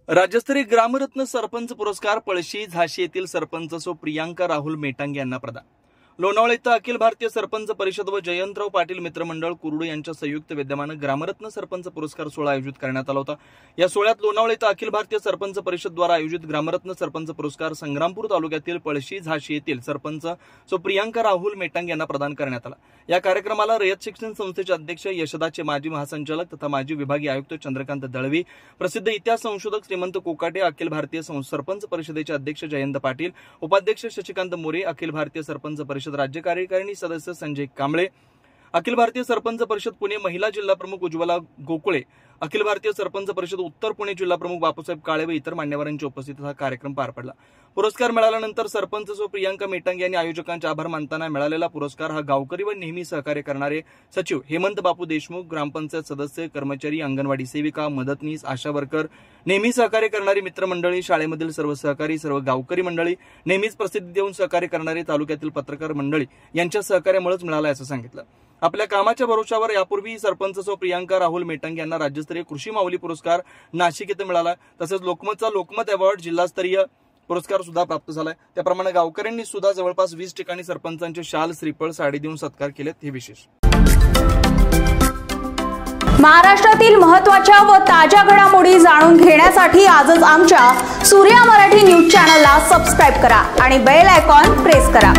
राज्यस्तरीय ग्रामरत्न सरपंच पुरस्कार पळशी झाशी येथील सरपंच सो प्रियांका राहुल मेटांगे यांना प्रदान। लोणावळा इथं अखिल भारतीय सरपंच परिषद व जयंतराव पाटील मित्रमंडळ कुरुड यांच्या संयुक्त विद्यमाने ग्रामरत्न सरपंच पुरस्कार सोहळा आयोजित करण्यात आला होता। या सोहळ्यात लोणावळा इथं अखिल भारतीय सरपंच परिषद द्वारा आयोजित ग्रामरत्न सरपंच पुरस्कार संग्रामपूर तालुक्यातील पळशी झाशी येथील सरपंच सो प्रियांका राहुल मेटांगे यांना प्रदान करण्यात आला। या कार्यक्रमाला रयत शिक्षण संस्थेचे अध्यक्ष यशदाचे माजी महासंचालक तथा माजी विभागीय आयुक्त चंद्रकांत दळवी, प्रसिद्ध इतिहास संशोधक श्रीमंत कोकाटे, अखिल भारतीय सरपंच परिषदेचे अध्यक्ष जयंत पाटील, उपाध्यक्ष शशिकांत मोरे, अखिल भारतीय सरपंच परिषद राज्य कार्यकारिणी सदस्य संजय कांबळे, अखिल भारतीय सरपंच परिषद पुणे महिला जिल्हा प्रमुख उज्ज्वला गोकुळे, अखिल भारतीय सरपंच परिषद उत्तर पुणे जिल्हा प्रमुख बापूसाहेब काळे व इतर मान्यवरांच्या उपस्थितीत हा कार्यक्रम पार पडला। पुरस्कार मिळाल्यानंतर सरपंच सो प्रियांका मेटांगे यांनी आयोजकांचे आभार मानताना मिळालेला पुरस्कार हा गावकरी व नेहमी सहकार्य करणारे सचिव हेमंत बापू देशमुख, ग्रामपंचायत सदस्य, कर्मचारी, अंगणवाडी सेविका, मदतनीस, आशा वर्कर, नेहमी सहकार्य करणारी मित्रमंडळी, शाळेमधील सर्व सहकारी, सर्व गावकरी मंडळी, नेहमीच प्रसिद्धी देऊन सहकार्य करणारे तालुक्यातील पत्रकार मंडळी यांच्या सहकार्यामुळेच मिळाला असं सांगितलं। आपल्या कामाच्या भरोशावर यापूर्वी सरपंच सो प्रियांका राहुल मेटांगे यांना राज्यस्तरीय कृषी माऊली पुरस्कार नाशिक येथे मिळाला। तसेच लोकमतचा लोकमत अवॉर्ड जिल्हास्तरीय पुरस्कार सुद्धा प्राप्त झालाय। त्याप्रमाणे गावकऱ्यांनी सुद्धा जवळपास 20 ठिकाणी सरपंचांचे शाल, श्रीफळ, साडी देऊन सत्कार केलेत, हे विशेष। महाराष्ट्रातील महत्त्वाच्या व ताज्या घडामोडी जाणून घेण्यासाठी आजच आमच्या सूर्या मराठी न्यूज चॅनलला सबस्क्राइब करा आणि बेल आयकॉन प्रेस करा।